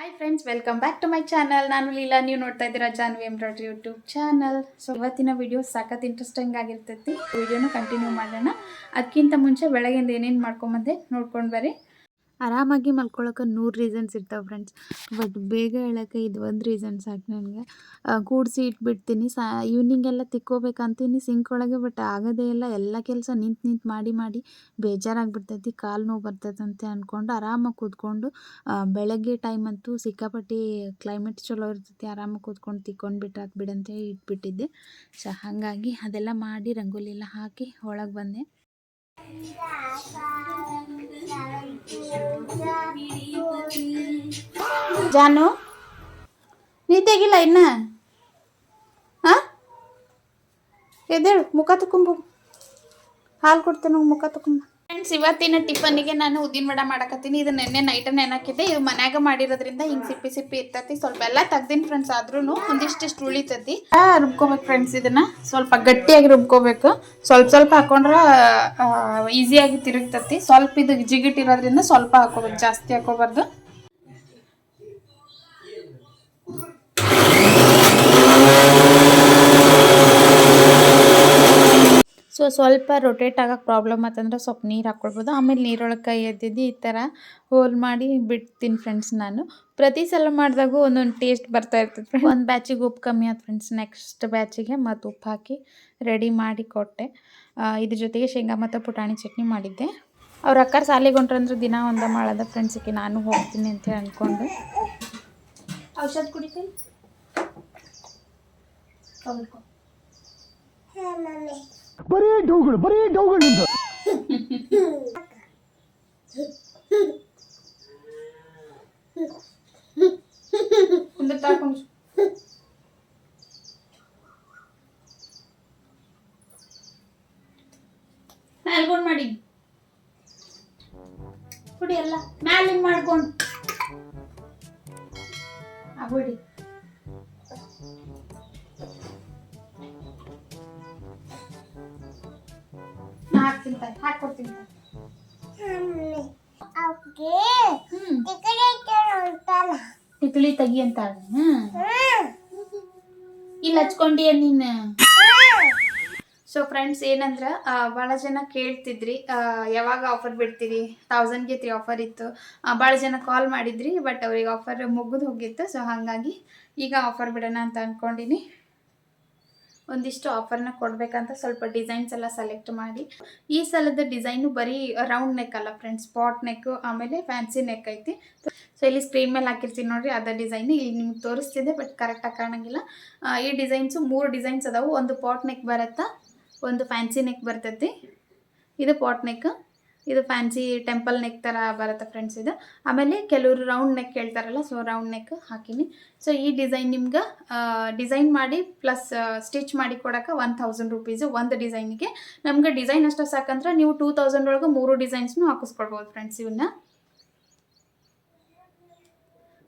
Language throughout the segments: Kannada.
Hi friends, welcome back to my channel. ನಾನು ಲೀಲಾ, ನೀವು ನೋಡ್ತಾ ಇದ್ದೀರಾ Janvi embroidery YouTube channel. So ಇವತ್ತಿನ ವಿಡಿಯೋ ಸಖತ್ ಇಂಟ್ರೆಸ್ಟಿಂಗ್ ಆಗಿರ್ತೈತಿ. ವಿಡಿಯೋನ ಕಂಟಿನ್ಯೂ ಮಾಡೋಣ. ಅದಕ್ಕಿಂತ ಮುಂಚೆ ಬೆಳಗ್ಗೆಯಿಂದ ಏನೇನು ಮಾಡ್ಕೊಂಬಂದೆ ನೋಡ್ಕೊಂಡು ಬರ್ರಿ. ಆರಾಮಾಗಿ ಮಲ್ಕೊಳ್ಳೋಕೆ 100 ರೀಸನ್ಸ್ ಇರ್ತಾವೆ ಫ್ರೆಂಡ್ಸ್, ಬಟ್ ಬೇಗ ಹೇಳೋಕ್ಕೆ ಇದು ಒಂದು ರೀಸನ್ ಸಾಕು ನನಗೆ. ಕೂಡಿಸಿ ಇಟ್ಬಿಡ್ತೀನಿ, ಈವ್ನಿಂಗೆಲ್ಲ ತಿಕ್ಕೋಬೇಕಂತೀನಿ ಸಿಂಕ್ ಒಳಗೆ, ಬಟ್ ಆಗೋದೇ ಇಲ್ಲ. ಎಲ್ಲ ಕೆಲಸ ನಿಂತು ಮಾಡಿ ಬೇಜಾರಾಗಿಬಿಡ್ತೈತಿ, ಕಾಲು ನೋವು ಬರ್ತೈತಂತೆ ಅಂದ್ಕೊಂಡು ಆರಾಮಾಗಿ ಕೂತ್ಕೊಂಡು ಬೆಳಗ್ಗೆ ಟೈಮ್ ಅಂತೂ ಸಿಕ್ಕಾಪಟ್ಟಿ ಕ್ಲೈಮೇಟ್ ಚಲೋ ಇರ್ತೈತಿ, ಆರಾಮಾಗಿ ಕೂತ್ಕೊಂಡು ತಿಕ್ಕೊಂಡು ಬಿಡಂತೆ ಇಟ್ಬಿಟ್ಟಿದ್ದೆ. ಸೊ ಹಾಗಾಗಿ ಅದೆಲ್ಲ ಮಾಡಿ ರಂಗೋಲಿ ಎಲ್ಲ ಹಾಕಿ ಒಳಗೆ ಬಂದೆ. ಜಾನು ನೀ ತೆಗಿಲ್ಲ ಇನ್ನ ಎದ್ದೇಳು, ಮುಖ ತಕೊಂಬು, ಹಾಲು ಕೊಡ್ತೇನೆ, ಮುಖ ತಕೊಂಬ. ಫ್ರೆಂಡ್ಸ್, ಇವತ್ತಿನ ಟಿಫನ್ನಿಗೆ ನಾನು ಉದ್ದಿನ ವಡೆ ಮಾಡಕತ್ತೀನಿ. ಇದು ನೆನ್ನೆ ನೈಟ್ ನೆನಕಿದ್ದೆ. ಇದು ಮನ್ಯಾಗ ಮಾಡಿರೋದ್ರಿಂದ ಹಿಂಗೆ ಸಿಪ್ಪಿ ಇರ್ತೈತಿ. ಸ್ವಲ್ಪ ಎಲ್ಲ ತೆಗ್ದಿನಿ ಫ್ರೆಂಡ್ಸ್, ಆದ್ರೂ ಒಂದಿಷ್ಟು ಉಳಿತೈತಿ. ರುಬ್ಕೋಬೇಕು ಫ್ರೆಂಡ್ಸ್, ಇದನ್ನ ಸ್ವಲ್ಪ ಗಟ್ಟಿಯಾಗಿ ರುಬ್ಕೋಬೇಕು. ಸ್ವಲ್ಪ ಹಾಕೊಂಡ್ರೆ ಈಸಿಯಾಗಿ ತಿರುಗ್ತೈತಿ. ಸ್ವಲ್ಪ ಇದು ಜಿಗಿಟ್ಟಿರೋದ್ರಿಂದ ಸ್ವಲ್ಪ ಹಾಕೋಬೇಕು, ಜಾಸ್ತಿ ಹಾಕೋಬಾರ್ದು. ಸೊ ಸ್ವಲ್ಪ ರೊಟೇಟ್ ಆಗೋಕ್ಕೆ ಪ್ರಾಬ್ಲಮ್ ಆತಂದ್ರೆ ಸ್ವಲ್ಪ ನೀರು ಹಾಕ್ಕೊಳ್ಬೋದು. ಆಮೇಲೆ ನೀರೊಳಗೆ ಕೈ ಎದ್ದಿದ್ದು ಈ ಥರ ಹೋಲ್ ಮಾಡಿ ಬಿಡ್ತೀನಿ ಫ್ರೆಂಡ್ಸ್. ನಾನು ಪ್ರತಿ ಸಲ ಮಾಡಿದಾಗೂ ಒಂದೊಂದು ಟೇಸ್ಟ್ ಬರ್ತಾ ಇರ್ತದೆ. ಒಂದು ಬ್ಯಾಚಿಗೆ ಉಪ್ಪು ಕಮ್ಮಿ ಆಯ್ತು ಫ್ರೆಂಡ್ಸ್, ನೆಕ್ಸ್ಟ್ ಬ್ಯಾಚಿಗೆ ಮತ್ತು ಉಪ್ಪು ಹಾಕಿ ರೆಡಿ ಮಾಡಿ ಕೊಟ್ಟೆ. ಇದ್ರ ಜೊತೆಗೆ ಶೇಂಗಾ ಮತ್ತು ಪುಟಾಣಿ ಚಟ್ನಿ ಮಾಡಿದ್ದೆ. ಅವ್ರ ಅಕ್ಕಾರ ಸಾಲಿಗೆ ಹೊಂಟ್ರಂದ್ರೆ ದಿನ ಒಂದ ಮಾಡದ ಫ್ರೆಂಡ್ಸಿಗೆ, ನಾನು ಹೋಗ್ತೀನಿ ಅಂತ ಅಂದ್ಕೊಂಡು. ಔಷಧ ಕುಡಿತೀನಿ, ಬರೀ ಡೌಗಳು ನಿಂದು. ಮ್ಯಾಲ್ಗೊಂಡು ಮಾಡಿ ಕುಡಿ, ಎಲ್ಲ ಮ್ಯಾಲಿಂಗ್ ಮಾಡ್ಕೊಂಡು ಆಗ್ಬಿಡಿ. ಹಾಕ್ಕೊಡ್ತೀನಿ. ಟಿಕ್ಲಿ ತೆಗಿ ಅಂತ ಇಲ್ಲಿ ಹಚ್ಕೊಂಡಿಯ ನೀನು. ಸೊ ಫ್ರೆಂಡ್ಸ್, ಏನಂದ್ರೆ ಭಾಳ ಜನ ಕೇಳ್ತಿದ್ರಿ ಯಾವಾಗ ಆಫರ್ ಬಿಡ್ತೀರಿ, 1000ಗೆ 3 ಆಫರ್ ಇತ್ತು. ಭಾಳ ಜನ ಕಾಲ್ ಮಾಡಿದ್ರಿ, ಬಟ್ ಅವ್ರಿಗೆ ಆಫರ್ ಮುಗಿದು ಹೋಗಿತ್ತು. ಸೊ ಹಾಗಾಗಿ ಈಗ ಆಫರ್ ಬಿಡೋಣ ಅಂತ ಅಂದ್ಕೊಂಡಿನಿ. ಒಂದಿಷ್ಟು ಆಫರ್ನ ಕೊಡಬೇಕಂತ ಸ್ವಲ್ಪ ಡಿಸೈನ್ಸ್ ಎಲ್ಲ ಸೆಲೆಕ್ಟ್ ಮಾಡಿ. ಈ ಸಲದ ಡಿಸೈನು ಬರೀ ರೌಂಡ್ ನೆಕ್ ಅಲ್ಲ ಫ್ರೆಂಡ್ಸ್, ಪಾಟ್ ನೆಕ್ ಆಮೇಲೆ ಫ್ಯಾನ್ಸಿ ನೆಕ್ ಐತಿ. ಸೊ ಇಲ್ಲಿ ಸ್ಕ್ರೀನ್ ಮೇಲೆ ಹಾಕಿರ್ತೀನಿ ನೋಡ್ರಿ, ಅದ ಡಿಸೈನ್ ಇಲ್ಲಿ ನಿಮ್ಗೆ ತೋರಿಸ್ತಿದೆ, ಬಟ್ ಕರೆಕ್ಟಾಗಿ ಕಾಣಂಗಿಲ್ಲ. ಈ ಡಿಸೈನ್ಸು 3 ಡಿಸೈನ್ಸ್ ಅದಾವು. ಒಂದು ಪಾಟ್ ನೆಕ್ ಬರುತ್ತಾ, ಒಂದು ಫ್ಯಾನ್ಸಿ ನೆಕ್ ಬರ್ತೈತಿ, ಇದು ಪಾಟ್ ನೆಕ್, ಇದು ಫ್ಯಾನ್ಸಿ ಟೆಂಪಲ್ ನೆಕ್ ಥರ ಬರುತ್ತೆ ಫ್ರೆಂಡ್ಸ್ ಇದು. ಆಮೇಲೆ ಕೆಲವರು ರೌಂಡ್ ನೆಕ್ ಹೇಳ್ತಾರಲ್ಲ, ಸೊ ರೌಂಡ್ ನೆಕ್ ಹಾಕಿನಿ. ಸೊ ಈ ಡಿಸೈನ್ ನಿಮ್ಗೆ ಡಿಸೈನ್ ಮಾಡಿ ಪ್ಲಸ್ ಸ್ಟಿಚ್ ಮಾಡಿ ಕೊಡೋಕೆ 1000 ರುಪೀಸು ಒಂದು ಡಿಸೈನಿಗೆ. ನಮ್ಗೆ ಡಿಸೈನ್ ಅಷ್ಟು ಸಾಕಂದ್ರೆ ನೀವು 2000 ಒಳಗೆ 3 ಡಿಸೈನ್ಸ್ನು ಹಾಕಿಸ್ಕೊಳ್ಬೋದು ಫ್ರೆಂಡ್ಸ್ ಇವನ್ನ.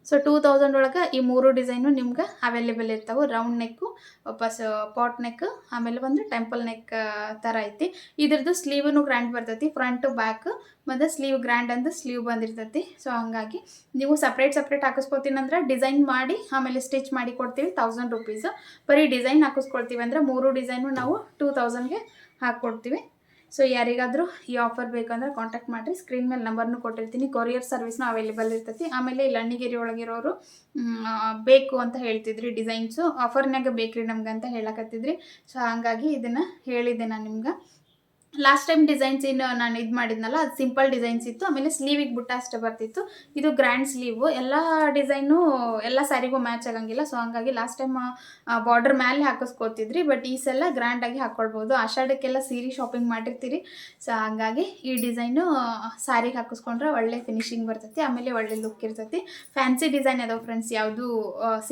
ಸೊ 2000 ಒಳಗೆ ಈ 3 ಡಿಸೈನು ನಿಮ್ಗೆ ಅವೈಲೇಬಲ್ ಇರ್ತಾವೆ. ರೌಂಡ್ ನೆಕ್ಕು, ವಾಪಸ್ ಪಾಟ್ ನೆಕ್, ಆಮೇಲೆ ಒಂದು ಟೆಂಪಲ್ ನೆಕ್ ಥರ ಐತಿ. ಇದ್ರದ್ದು ಸ್ಲೀವೂ ಗ್ರ್ಯಾಂಡ್ ಬರ್ತೈತಿ, ಫ್ರಂಟ್ ಬ್ಯಾಕ್ ಮತ್ತು ಸ್ಲೀವ್ ಗ್ರ್ಯಾಂಡ್ ಅಂತ ಸ್ಲೀವ್ ಬಂದಿರ್ತೈತಿ. ಸೊ ಹಂಗಾಗಿ ನೀವು ಸಪ್ರೇಟ್ ಹಾಕಿಸ್ಕೊತೀನಿ ಅಂದ್ರೆ ಡಿಸೈನ್ ಮಾಡಿ ಆಮೇಲೆ ಸ್ಟಿಚ್ ಮಾಡಿ ಕೊಡ್ತೀವಿ 1000 ರುಪೀಸು. ಬರೀ ಡಿಸೈನ್ ಹಾಕಿಸ್ಕೊಳ್ತೀವಿ ಅಂದರೆ 3 ಡಿಸೈನು ನಾವು 2000ಗೆ ಹಾಕ್ಕೊಡ್ತೀವಿ. ಸೊ ಯಾರಿಗಾದರೂ ಈ ಆಫರ್ ಬೇಕಂದ್ರೆ ಕಾಂಟ್ಯಾಕ್ಟ್ ಮಾಡಿರಿ, ಸ್ಕ್ರೀನ್ ಮೇಲೆ ನಂಬರ್ನು ಕೊಟ್ಟಿರ್ತೀನಿ. ಕೊರಿಯರ್ ಸರ್ವಿಸ್ನು ಅವೈಲೇಬಲ್ ಇರ್ತೈತಿ. ಆಮೇಲೆ ಇಲ್ಲಿ ಅಣ್ಣಿಗೇರಿ ಒಳಗಿರೋರು ಬೇಕು ಅಂತ ಹೇಳ್ತಿದ್ರಿ ಡಿಸೈನ್ಸು, ಆಫರ್ನಾಗ ಬೇಕ್ರಿ ನಮ್ಗೆ ಅಂತ ಹೇಳಕತ್ತಿದ್ರಿ. ಸೊ ಹಾಗಾಗಿ ಇದನ್ನು ಹೇಳಿದ್ದೆ ನಾನು ನಿಮ್ಗೆ. ಲಾಸ್ಟ್ ಟೈಮ್ ಡಿಸೈನ್ಸ್ ಏನು ನಾನು ಇದು ಮಾಡಿದ್ನಲ್ಲ, ಅದು ಸಿಂಪಲ್ ಡಿಸೈನ್ಸ್ ಇತ್ತು. ಆಮೇಲೆ ಸ್ಲೀವಿಗೆ ಬುಟ್ಟ ಅಷ್ಟೇ ಬರ್ತಿತ್ತು. ಇದು ಗ್ರ್ಯಾಂಡ್ ಸ್ಲೀವು, ಎಲ್ಲ ಡಿಸೈನು ಎಲ್ಲ ಸ್ಯಾರಿಗೂ ಮ್ಯಾಚ್ ಆಗಂಗಿಲ್ಲ. ಸೊ ಹಂಗಾಗಿ ಲಾಸ್ಟ್ ಟೈಮ್ ಬಾರ್ಡರ್ ಮೇಲೆ ಹಾಕಿಸ್ಕೋತಿದ್ರಿ, ಬಟ್ ಈ ಸಲ ಗ್ರ್ಯಾಂಡಾಗಿ ಹಾಕ್ಕೊಳ್ಬೋದು. ಆಷಾಢಕ್ಕೆಲ್ಲ ಸೀರೆ ಶಾಪಿಂಗ್ ಮಾಡಿರ್ತೀರಿ. ಸೊ ಹಂಗಾಗಿ ಈ ಡಿಸೈನು ಸ್ಯಾರಿಗೆ ಹಾಕಿಸ್ಕೊಂಡ್ರೆ ಒಳ್ಳೆ ಫಿನಿಶಿಂಗ್ ಬರ್ತೈತಿ, ಆಮೇಲೆ ಒಳ್ಳೆ ಲುಕ್ ಇರ್ತೈತಿ. ಫ್ಯಾನ್ಸಿ ಡಿಸೈನ್ ಅದಾವೆ ಫ್ರೆಂಡ್ಸ್, ಯಾವುದು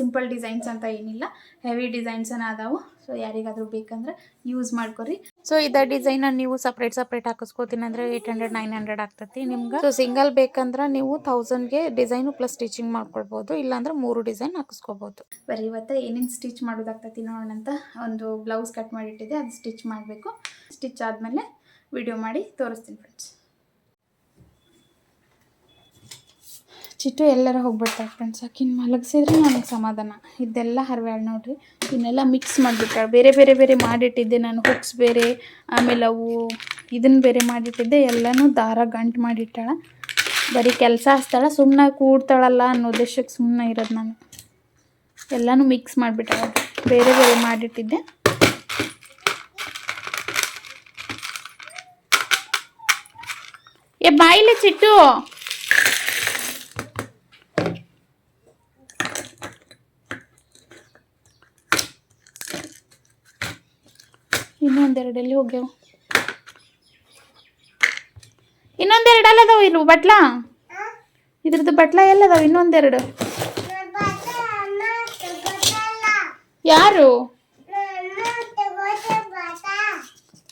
ಸಿಂಪಲ್ ಡಿಸೈನ್ಸ್ ಅಂತ ಏನಿಲ್ಲ, ಹೆವಿ ಡಿಸೈನ್ಸನ್ನು ಅದಾವೆ. ಸೊ ಯಾರಿಗಾದರೂ ಬೇಕಂದ್ರೆ ಯೂಸ್ ಮಾಡ್ಕೊರಿ. ಸೊ ಇದೇ ಡಿಸೈನ್ ನೀವು ಸಪ್ರೇಟ್ ಹಾಕಿಸ್ಕೋತೀನಿ ಅಂದರೆ 800-900 ಆಗ್ತೈತಿ ನಿಮ್ಗೆ. ಸೊ ಸಿಂಗಲ್ ಬೇಕಂದ್ರೆ ನೀವು 1000ಗೆ ಡಿಸೈನು ಪ್ಲಸ್ ಸ್ಟಿಚಿಂಗ್ ಮಾಡ್ಕೊಳ್ಬೋದು, ಇಲ್ಲಾಂದ್ರೆ 3 ಡಿಸೈನ್ ಹಾಕಿಸ್ಕೋಬೋದು. ಬರೀ ಇವತ್ತು ಏನೇನು ಸ್ಟಿಚ್ ಮಾಡೋದಾಗ್ತೈತಿ ನೋಡೋಣ ಅಂತ ಒಂದು ಬ್ಲೌಸ್ ಕಟ್ ಮಾಡಿಟ್ಟಿದೆ, ಅದು ಸ್ಟಿಚ್ ಮಾಡಬೇಕು. ಸ್ಟಿಚ್ ಆದಮೇಲೆ ವಿಡಿಯೋ ಮಾಡಿ ತೋರಿಸ್ತೀನಿ ಫ್ರೆಂಡ್ಸ್. ಚಿಟ್ಟು ಎಲ್ಲರ ಹೋಗ್ಬಿಡ್ತಾಳೆ ಫ್ರೆಂಡ್ಸ್. ಆಕಿನ ಮಲಗಿಸಿದ್ರೆ ನನಗೆ ಸಮಾಧಾನ. ಇದೆಲ್ಲ ಹರಿವ್ಯಾಳ ನೋಡ್ರಿ, ಇವನ್ನೆಲ್ಲ ಮಿಕ್ಸ್ ಮಾಡಿಬಿಟ್ಟಾಳೆ. ಬೇರೆ ಬೇರೆ ಬೇರೆ ಮಾಡಿಟ್ಟಿದ್ದೆ ನಾನು, ಹುಕ್ಸ್ ಬೇರೆ, ಆಮೇಲೆ ಅವು ಇದನ್ನು ಬೇರೆ ಮಾಡಿಟ್ಟಿದ್ದೆ. ಎಲ್ಲನೂ ದಾರ ಗಂಟು ಮಾಡಿಟ್ಟಾಳ. ಬರೀ ಕೆಲಸ ಹಚ್ತಾಳ, ಸುಮ್ಮನೆ ಕೂಡ್ತಾಳಲ್ಲ ಅನ್ನೋ ಉದ್ದೇಶಕ್ಕೆ ಸುಮ್ಮನೆ ಇರೋದು ನಾನು. ಎಲ್ಲನೂ ಮಿಕ್ಸ್ ಮಾಡಿಬಿಟ್ಟಾಳ, ಬೇರೆ ಬೇರೆ ಮಾಡಿಟ್ಟಿದ್ದೆ. ಏ ಬಾಯಿಲೆ ಚಿಟ್ಟು, ಇನ್ನೊಂದೆರಡು ಎಲ್ಲಿ ಹೋಗ್ಯಾವ? ಇನ್ನೊಂದೆರಡು ಅಲ್ಲದಾವ ಇರು ಬಟ್ಲ, ಇದ್ರದ್ದು ಬಟ್ಲ ಎಲ್ಲದಾವ? ಇನ್ನೊಂದೆರಡು ಯಾರು?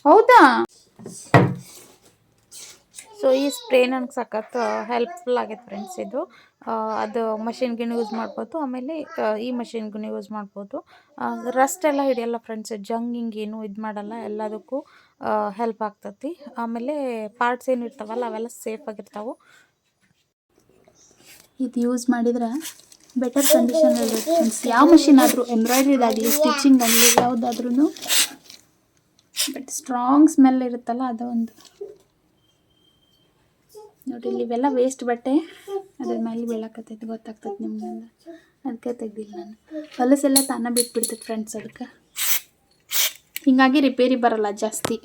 ಹೌದಾ? ಸೊ ಈ ಸ್ಪ್ರೇ ನನಗೆ ಸಖತ್ ಹೆಲ್ಪ್ಫುಲ್ ಆಗೈತೆ ಫ್ರೆಂಡ್ಸ್. ಇದು ಅದು ಮಷಿನ್ಗೂ ಯೂಸ್ ಮಾಡ್ಬೋದು, ಆಮೇಲೆ ಈ ಮಷಿನ್ಗೂ ಯೂಸ್ ಮಾಡ್ಬೋದು. ರಸ್ಟ್ ಎಲ್ಲ ಹಿಡಿಯಲ್ಲ ಫ್ರೆಂಡ್ಸ್, ಜಂಗ್ ಹಿಂಗೇನು ಇದು ಮಾಡಲ್ಲ, ಎಲ್ಲದಕ್ಕೂ ಹೆಲ್ಪ್ ಆಗ್ತತಿ. ಆಮೇಲೆ ಪಾರ್ಟ್ಸ್ ಏನು ಇರ್ತಾವಲ್ಲ ಅವೆಲ್ಲ ಸೇಫ್ ಆಗಿರ್ತಾವೆ. ಇದು ಯೂಸ್ ಮಾಡಿದ್ರೆ ಬೆಟರ್ ಕಂಡೀಷನ್ ಇರುತ್ತೆ ಫ್ರೆಂಡ್ಸ್. ಯಾವ ಮಷಿನ್ ಆದರೂ, ಎಂಬ್ರಾಯ್ಡ್ರಿದಾಗಲಿ ಸ್ಟಿಚಿಂಗ್ ಆಗಲಿ ಯಾವುದಾದ್ರೂ, ಬಟ್ ಸ್ಟ್ರಾಂಗ್ ಸ್ಮೆಲ್ ಇರುತ್ತಲ್ಲ ಅದು ಒಂದು. ನೋಡಿರಿ ಇಲ್ಲಿ ಇವೆಲ್ಲ ವೇಸ್ಟ್ ಬಟ್ಟೆ ಅದ್ರ ಮೇಲೆ ಬೀಳಕತ್ತೈತಿ, ಗೊತ್ತಾಗ್ತೈತೆ ನಿಮ್ಗೆ. ಅದಕ್ಕೆ ತೆಗ್ದಿಲ್ಲ ನಾನು. ಹೊಲಸೆಲ್ಲ ತಾನೇ ಬಿಟ್ಬಿಡ್ತೈತೆ ಫ್ರೆಂಡ್ಸ್, ಅದಕ್ಕೆ ಹೀಗಾಗಿ ರಿಪೇರಿ ಬರಲ್ಲ ಜಾಸ್ತಿ.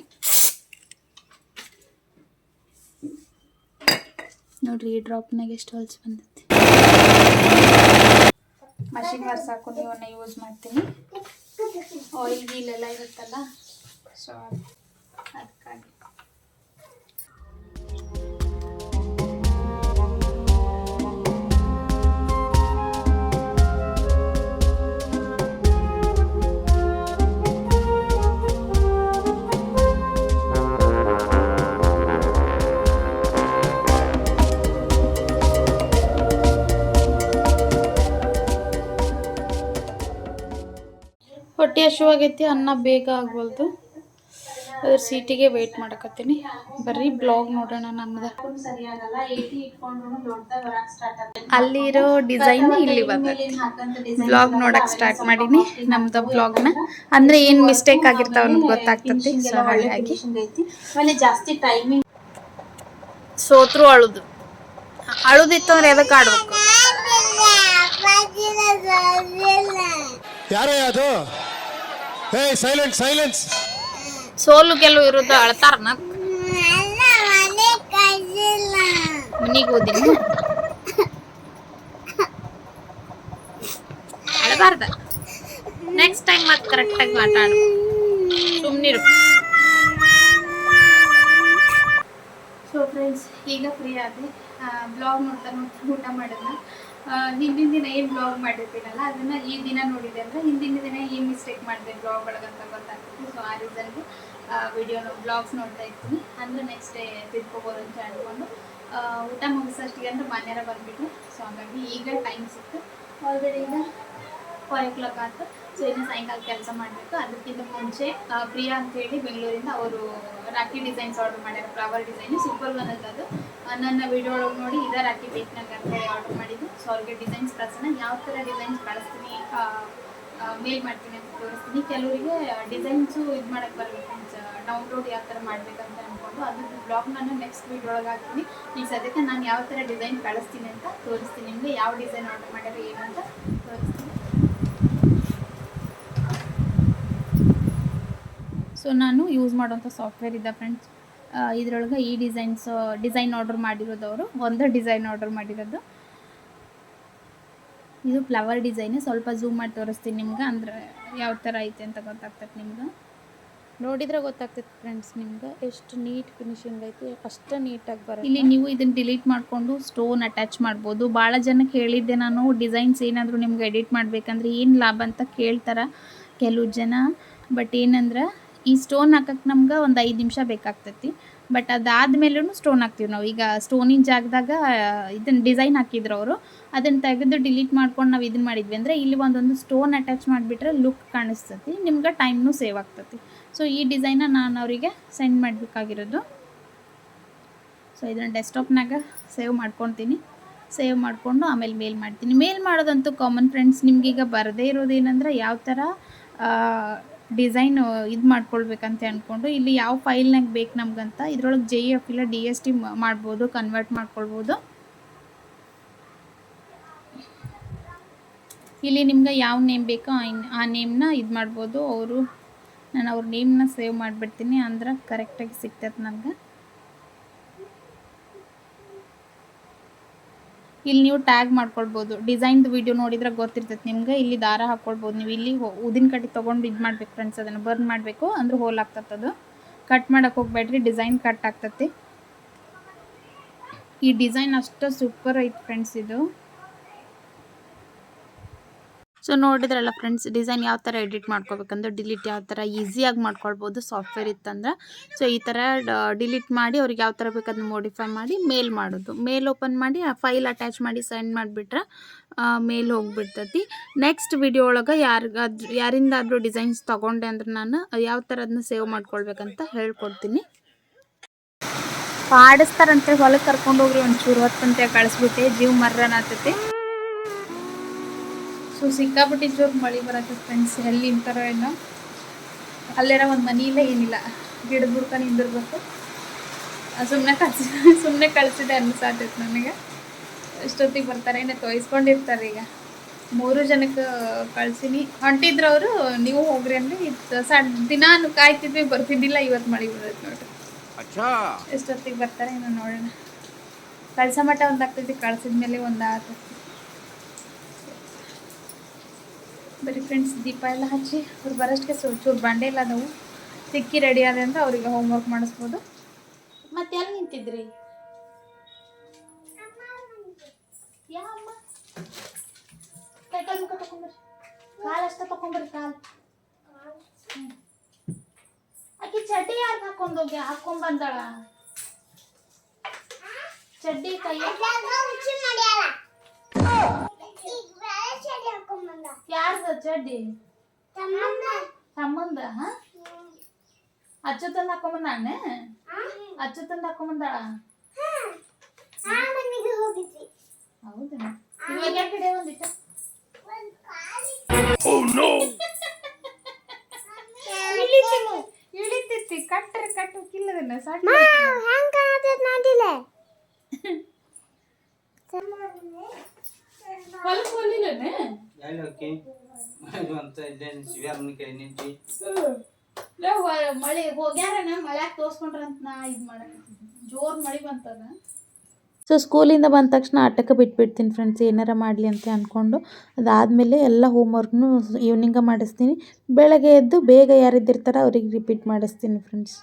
ನೋಡ್ರಿ ಈ ಡ್ರಾಪ್ನಾಗ ಎಷ್ಟು ಹೊಲ್ಸ್ ಬಂದೈತಿ. ಮಷಿನ್ ವರ್ಸಾಕು ನೀವನ್ನ ಯೂಸ್ ಮಾಡ್ತೀನಿ. ಆಯಿಲ್ ಗೀಲೆಲ್ಲ ಇರುತ್ತಲ್ಲ, ಸೊ ಅದಕ್ಕಾಗಿ. ಹೊಟ್ಟೆ ಹಸಿವಾಗೈತಿ, ಅನ್ನ ಬೇಗ ಆಗ್ವಲ್ದು, ಅದ್ರ ಸೀಟಿಗೆ ವೆಯ್ಟ್ ಮಾಡಕತ್ತೀನಿ. ಬರ್ರಿ ಬ್ಲಾಗ್ ನೋಡೋಣ ನಮ್ದು. ಅಲ್ಲಿರೋ ಡಿಸೈನ್ ಇಲ್ಲಿ ಬಂದೈತಿ. ಬ್ಲಾಗ್ ನೋಡಕ್ಕೆ ಸ್ಟಾರ್ಟ್ ಮಾಡೀನಿ ನಮ್ದು ಬ್ಲಾಗ್ನ. ಅಂದರೆ ಏನು ಮಿಸ್ಟೇಕ್ ಆಗಿರ್ತಾವ ಅನ್ನೋದು ಗೊತ್ತಾಗ್ತೈತಿ. ಸೊ ಹಾಗಾಗಿ ಆಮೇಲೆ ಜಾಸ್ತಿ ಟೈಮಿಂಗ್ ಸೋತ್ರು ಅಳುದಿತ್ತಂದ್ರೆ ಎದಕ್ಕೆ ಆಡ್ಬೇಕು? ಯಾರೇ ಅದು? ಹೇ ಸೈಲೆನ್ಸ್ ಸೈಲೆನ್ಸ್. ಸೋಲು ಗೆಲುವು ಇರೋದು ಅಳ್ತಾರ. ಮನಿಗೆ ಹೋದಿನಿ, ಅಳಬಾರ್ದ. ನೆಕ್ಸ್ಟ್ ಟೈಮ್ ಮತ್ತೆ ಕರೆಕ್ಟಾಗಿ ಆಟ ಆಡು, ಸುಮ್ಮನಿರು. ಸೊ ಫ್ರೆಂಡ್ಸ್, ಈಗ ಫ್ರೀ ಆಗಿ ಬ್ಲಾಗ್ ನೋಡ್ತಾ ಊಟ ಮಾಡಿದ್ನ. ಹಿಂದಿನ ದಿನ ಏನು ಬ್ಲಾಗ್ ಮಾಡಿರ್ತೀನಲ್ಲ ಅದನ್ನು ಈ ದಿನ ನೋಡಿದೆ ಅಂದರೆ ಹಿಂದಿನ ದಿನ ಈ ಮಿಸ್ಟೇಕ್ ಮಾಡಿದೆ ಬ್ಲಾಗ್ ಒಳಗಂತ ಗೊತ್ತಾಗ್ತದೆ. ಸೊ ಆ ರೀಸನ್ಗೆ ಬ್ಲಾಗ್ಸ್ ನೋಡ್ತಾ ಇರ್ತೀನಿ. ಅಂದರೆ ನೆಕ್ಸ್ಟ್ ಡೇ ತಿಳ್ಕೊಬೋದು ಅಂತ ಹೇಳ್ಕೊಂಡು ಊಟ ಮುಗಿಸೋಷ್ಟಿಗೆ ಅಂದ್ರೆ ಮನೆಯರ ಬಂದುಬಿಟ್ಟು. ಸೊ ಹಾಗಾಗಿ ಈಗ ಟೈಮ್ ಸಿಕ್ತು. ಆಲ್ರೆಡಿ ಈಗ 5 o'clock ಆಯ್ತು. ಸೊ ಇನ್ನು ಸಾಯಂಕಾಲ ಕೆಲಸ ಮಾಡಬೇಕು. ಅದಕ್ಕಿಂತ ಮುಂಚೆ ಪ್ರಿಯಾ ಅಂತೇಳಿ ಬೆಂಗಳೂರಿಂದ ಅವರು ರಾಖಿ ಡಿಸೈನ್ಸ್ ಆರ್ಡರ್ ಮಾಡ್ಯಾರ. ಫ್ಲವರ್ ಡಿಸೈನು ಸೂಪರ್ ಬಂದದ್ದು. ಅದು ನನ್ನ ವಿಡಿಯೋ ಒಳಗೆ ನೋಡಿ ಇದೇ ರಾಖಿ ಬೇಕು ನಂಗೆ ಅಂತೇಳಿ ಆರ್ಡರ್ ಮಾಡಿದ್ದು. ಸೊ ಅವ್ರಿಗೆ ಡಿಸೈನ್ಸ್ ಕಳ್ಸೋಣ, ಯಾವ ಥರ ಡಿಸೈನ್ಸ್ ಕಳಿಸ್ತೀನಿ, ಮೇಲ್ ಮಾಡ್ತೀನಿ ಅಂತ ತೋರಿಸ್ತೀನಿ. ಕೆಲವರಿಗೆ ಡಿಸೈನ್ಸು ಇದು ಮಾಡೋಕ್ಕೆ ಬರಬೇಕು ಫ್ರೆಂಡ್ಸ್, ಡೌನ್ಲೋಡ್ ಯಾವ ಥರ ಮಾಡಬೇಕಂತ ಅಂದ್ಕೊಂಡು ಅದ್ರದ್ದು ಬ್ಲಾಗ್ ನಾನು ನೆಕ್ಸ್ಟ್ ವೀಡಿಯೋ ಒಳಗೆ ಹಾಕ್ತೀನಿ. ಈಗ ಸದ್ಯಕ್ಕೆ ನಾನು ಯಾವ ಥರ ಡಿಸೈನ್ ಕಳಿಸ್ತೀನಿ ಅಂತ ತೋರಿಸ್ತೀನಿ ನಿಮಗೆ. ಯಾವ ಡಿಸೈನ್ ಆರ್ಡರ್ ಮಾಡ್ಯಾರ ಏನಂತ ತೋರಿಸ್ತೀನಿ. ಸೊ ನಾನು ಯೂಸ್ ಮಾಡೋಂಥ ಸಾಫ್ಟ್ವೇರ್ ಇದೆ ಫ್ರೆಂಡ್ಸ್. ಇದರೊಳಗೆ ಈ ಡಿಸೈನ್ ಆರ್ಡರ್ ಮಾಡಿರೋದವರು ಒಂದು ಡಿಸೈನ್ ಆರ್ಡರ್ ಮಾಡಿರೋದು. ಇದು ಫ್ಲವರ್ ಡಿಸೈನ್. ಸ್ವಲ್ಪ ಝೂಮ್ ಮಾಡಿ ತೋರಿಸ್ತೀನಿ ನಿಮ್ಗೆ, ಅಂದ್ರೆ ಯಾವ ಥರ ಐತೆ ಅಂತ ಗೊತ್ತಾಗ್ತದೆ ನಿಮ್ಗೆ. ನೋಡಿದ್ರೆ ಗೊತ್ತಾಗ್ತೈತೆ ಫ್ರೆಂಡ್ಸ್ ನಿಮ್ಗೆ ಎಷ್ಟು ನೀಟ್ ಫಿನಿಶಿಂಗ್ ಐತಿ, ಅಷ್ಟು ನೀಟಾಗಿ ಬರುತ್ತೆ. ಇಲ್ಲಿ ನೀವು ಇದನ್ನು ಡಿಲೀಟ್ ಮಾಡಿಕೊಂಡು ಸ್ಟೋನ್ ಅಟ್ಯಾಚ್ ಮಾಡ್ಬೋದು. ಭಾಳ ಜನಕ್ಕೆ ಹೇಳಿದ್ದೆ ನಾನು, ಡಿಸೈನ್ಸ್ ಏನಾದರೂ ನಿಮ್ಗೆ ಎಡಿಟ್ ಮಾಡಬೇಕಂದ್ರೆ ಏನು ಲಾಭ ಅಂತ ಕೇಳ್ತಾರೆ ಕೆಲವು ಜನ. ಬಟ್ ಏನಂದ್ರೆ ಈ ಸ್ಟೋನ್ ಹಾಕಕ್ಕೆ ನಮ್ಗೆ ಒಂದು 5 ನಿಮಿಷ ಬೇಕಾಗ್ತೈತಿ. ಬಟ್ ಅದಾದಮೇಲೂ ಸ್ಟೋನ್ ಹಾಕ್ತೀವಿ ನಾವು. ಈಗ ಸ್ಟೋನಿನ ಜಾಗದಾಗ ಇದನ್ನು ಡಿಸೈನ್ ಹಾಕಿದ್ರು ಅವರು, ಅದನ್ನು ತೆಗೆದು ಡಿಲೀಟ್ ಮಾಡ್ಕೊಂಡು ನಾವು ಇದನ್ನು ಮಾಡಿದ್ವಿ ಅಂದರೆ ಇಲ್ಲಿ ಒಂದೊಂದು ಸ್ಟೋನ್ ಅಟ್ಯಾಚ್ ಮಾಡಿಬಿಟ್ರೆ ಲುಕ್ ಕಾಣಿಸ್ತತಿ, ನಿಮ್ಗೆ ಟೈಮ್ನೂ ಸೇವ್ ಆಗ್ತತಿ. ಸೊ ಈ ಡಿಸೈನ ನಾನು ಅವರಿಗೆ ಸೆಂಡ್ ಮಾಡಬೇಕಾಗಿರೋದು. ಸೊ ಇದನ್ನು ಡೆಸ್ಕ್ಟಾಪ್ನಾಗ ಸೇವ್ ಮಾಡ್ಕೊತೀನಿ. ಸೇವ್ ಮಾಡಿಕೊಂಡು ಆಮೇಲೆ ಮೇಲ್ ಮಾಡ್ತೀನಿ. ಮೇಲ್ ಮಾಡೋದಂತೂ ಕಾಮನ್ ಫ್ರೆಂಡ್ಸ್. ನಿಮಗೀಗ ಬರದೇ ಇರೋದೇನೆಂದ್ರೆ ಯಾವ ಥರ ಡಿಸೈನ್ ಇದು ಮಾಡ್ಕೊಳ್ಬೇಕಂತ ಅಂದ್ಕೊಂಡು ಇಲ್ಲಿ ಯಾವ ಫೈಲ್ನಾಗ ಬೇಕು ನಮಗಂತ ಇದ್ರೊಳಗೆ JF ಇಲ್ಲ DST ಮಾಡ್ಬೋದು, ಕನ್ವರ್ಟ್ ಮಾಡ್ಕೊಳ್ಬೋದು. ಇಲ್ಲಿ ನಿಮ್ಗೆ ಯಾವ ನೇಮ್ ಬೇಕೋ ಆ ನೇಮ್ನ ಇದು ಮಾಡ್ಬೋದು. ನಾನು ಅವ್ರ ನೇಮ್ನ ಸೇವ್ ಮಾಡಿಬಿಡ್ತೀನಿ, ಅಂದ್ರೆ ಕರೆಕ್ಟಾಗಿ ಸಿಗ್ತದೆ ನನಗೆ. ಇಲ್ಲಿ ನೀವು ಟ್ಯಾಗ್ ಮಾಡ್ಕೊಳ್ಬೋದು. ಡಿಸೈನ್ದು ವಿಡಿಯೋ ನೋಡಿದ್ರೆ ಗೊತ್ತಿರ್ತೈತೆ ನಿಮ್ಗೆ. ಇಲ್ಲಿ ದಾರ ಹಾಕ್ಕೊಳ್ಬೋದು ನೀವು. ಇಲ್ಲಿ ಊದಿನ ಕಡ್ಡಿ ತೊಗೊಂಡು ಇದು ಮಾಡ್ಬೇಕು ಫ್ರೆಂಡ್ಸ್, ಅದನ್ನು ಬರ್ನ್ ಮಾಡಬೇಕು, ಅಂದ್ರೆ ಹೋಲ್ ಆಗ್ತದೆ. ಅದು ಕಟ್ ಮಾಡೋಕೆ ಹೋಗ್ಬೇಡ್ರಿ, ಡಿಸೈನ್ ಕಟ್ ಆಗ್ತತಿ. ಈ ಡಿಸೈನ್ ಅಷ್ಟು ಸೂಪರ್ ಐತೆ ಫ್ರೆಂಡ್ಸ್ ಇದು. ಸೊ ನೋಡಿದ್ರಲ್ಲ ಫ್ರೆಂಡ್ಸ್, ಡಿಸೈನ್ ಯಾವ ಥರ ಎಡಿಟ್ ಮಾಡ್ಕೋಬೇಕಂದ್ರೆ ಡಿಲೀಟ್ ಯಾವ ಥರ ಈಸಿಯಾಗಿ ಮಾಡ್ಕೊಳ್ಬೋದು ಸಾಫ್ಟ್ವೇರ್ ಇತ್ತಂದ್ರೆ. ಸೊ ಈ ಥರ ಡಿಲೀಟ್ ಮಾಡಿ ಅವ್ರಿಗೆ ಯಾವ ಥರ ಬೇಕು ಅದನ್ನ ಮಾಡಿಫೈ ಮಾಡಿ ಮೇಲ್ ಮಾಡೋದು. ಮೇಲ್ ಓಪನ್ ಮಾಡಿ ಆ ಫೈಲ್ ಅಟ್ಯಾಚ್ ಮಾಡಿ ಸೆಂಡ್ ಮಾಡಿಬಿಟ್ರೆ ಮೇಲ್ ಹೋಗ್ಬಿಡ್ತೈತಿ. ನೆಕ್ಸ್ಟ್ ವಿಡಿಯೋ ಒಳಗೆ ಯಾರಿಂದಾದರೂ ಡಿಸೈನ್ಸ್ ತೊಗೊಂಡೆ ಅಂದ್ರೆ ನಾನು ಯಾವ ಥರ ಅದನ್ನ ಸೇವ್ ಮಾಡ್ಕೊಳ್ಬೇಕಂತ ಹೇಳ್ಕೊಡ್ತೀನಿ. ಆಡಿಸ್ತಾರಂತೆ, ಹೊಲಕ್ಕೆ ಕರ್ಕೊಂಡೋಗ್ರಿ ಒಂಚೂರು ಹೊತ್ತಂತೆ ಕಳಿಸ್ಬಿಟ್ಟೆ, ಜೀವ ಮರ್ರನ ಆಗ್ತೈತಿ. ಸೊ ಸಿಕ್ಕಾಬಿಟ್ಟು ಜೋರು ಮಳೆ ಬರತ್ತೆ ಫ್ರೆಂಡ್ಸ್. ಎಲ್ಲಿ ನಿಂತಾರೋ ಏನೋ, ಅಲ್ಲೇರ ಒಂದು ಮನೆ ಇಲ್ಲ ಏನಿಲ್ಲ, ಗಿಡದ ಬುಡ್ಕ ನಿಂದಿರ್ಬೇಕು. ಸುಮ್ಮನೆ ಕಳಿಸಿದೆ ಅನ್ನಿಸಾತೈತೆ ನನಗೆ. ಎಷ್ಟೊತ್ತಿಗೆ ಬರ್ತಾರೆ ಏನೋ ತೋಯಿಸ್ಕೊಂಡಿರ್ತಾರೆ. ಈಗ 3 ಜನಕ್ಕೆ ಕಳ್ಸೀನಿ, ಹೊಂಟಿದ್ರು ಅವರು. ನೀವು ಹೋಗ್ರಿ ಅಂದರೆ ದಿನ ಕಾಯ್ತಿದ್ವಿ, ಬರ್ತಿದ್ದಿಲ್ಲ. ಇವತ್ತು ಮಳೆ ಬರುತ್ತೆ ನೋಡ್ರಿ. ಎಷ್ಟೊತ್ತಿಗೆ ಬರ್ತಾರೆ ಏನೋ ನೋಡೋಣ. ಕಳ್ಸೋ ಮಟ್ಟ ಒಂದಾಗ್ತೈತಿ, ಕಳ್ಸಿದ್ಮೇಲೆ ಒಂದಾಗ್ತೈತಿ. ಬರೀ ಫ್ರೆಂಡ್ಸ್ ದೀಪ ಎಲ್ಲ ಹಚ್ಚಿ ಅವ್ರು ಬರೋಷ್ಟಕ್ಕೆ ಚೂರು ಬಂಡೆ ಇಲ್ಲ ಅದಾವು, ತಿಕ್ಕಿ ರೆಡಿ ಆದ ಅಂತ ಅವ್ರಿಗೆ ಹೋಮ್ವರ್ಕ್ ಮಾಡಿಸ್ಬೋದು. ಮತ್ತೆ ಎಲ್ಲಿ ನಿಂತಿದ್ರಿ? ಯಾವಮ್ಮ ಕೈಕಾಲು ಮುಖ ತಗೊಂಬರ್ರಿ, ಕಾಲು ಅಷ್ಟ ತಗೊಂಬರ್ರಿ. ಕಾಲು ಆಕಿ ಚಡ್ಡಿ ಯಾರು ಹಾಕೊಂಡೋಗಿ ಹಾಕೊಂಡ್ಬಂದಾಳ? ಚಡ್ಡಿ ಕೈ ಯಾರ್ದ ಚಡ್ಡಿ? ತಮ್ಮಂದ. ಅಚ್ಚು ತಂದು ಹಾಕೊಂಬಂದಾಳ? ಅಚ್ಚು ತಂದು ಹಾಕೊಂಬಂದಾಳ? ಹೌದಾ? ಇವಾಗ ಯಾಕೆ ಹಿಡಿಯ ಒಂದಿಟ್ಟು? ಇಳಿತೈತಿ, ಕಟ್ಟು ಕಿಲ್ಲದನ್ನ ಸಾಕು. ಮಳೆ ಹೋಗ್ಯಾರನ, ಮಳ್ಯಾಗ ತೋರ್ಸ್ಕೊಂಡ್ರಂತ ನಾ ಇದು ಮಾಡ ಜೋರ್ ಮಳೆ ಬಂತದ. ಸೊ ಸ್ಕೂಲಿಂದ ಬಂದ ತಕ್ಷಣ ಆಟಕ್ಕೆ ಬಿಟ್ಬಿಡ್ತೀನಿ ಫ್ರೆಂಡ್ಸ್, ಏನಾರ ಮಾಡಲಿ ಅಂತ ಅಂದ್ಕೊಂಡು. ಅದಾದಮೇಲೆ ಎಲ್ಲ ಹೋಮ್ವರ್ಕ್ನು ಈವ್ನಿಂಗ ಮಾಡಿಸ್ತೀನಿ. ಬೆಳಗ್ಗೆ ಎದ್ದು ಬೇಗ ಯಾರಿದ್ದಿರ್ತಾರೋ ಅವ್ರಿಗೆ ರಿಪೀಟ್ ಮಾಡಿಸ್ತೀನಿ ಫ್ರೆಂಡ್ಸ್.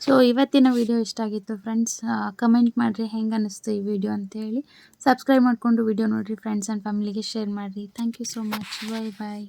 ಸೊ ಇವತ್ತಿನ ವಿಡಿಯೋ ಇಷ್ಟ ಆಗಿತ್ತು ಫ್ರೆಂಡ್ಸ್. ಕಮೆಂಟ್ ಮಾಡಿರಿ ಹೆಂಗೆ ಅನ್ನಿಸ್ತು ಈ ವಿಡಿಯೋ ಅಂತೇಳಿ. ಸಬ್ಸ್ಕ್ರೈಬ್ ಮಾಡಿಕೊಂಡು ವಿಡಿಯೋ ನೋಡಿರಿ, ಫ್ರೆಂಡ್ಸ್ ಆ್ಯಂಡ್ ಫ್ಯಾಮಿಲಿಗೆ ಶೇರ್ ಮಾಡಿರಿ. Thank you so much. Bye bye.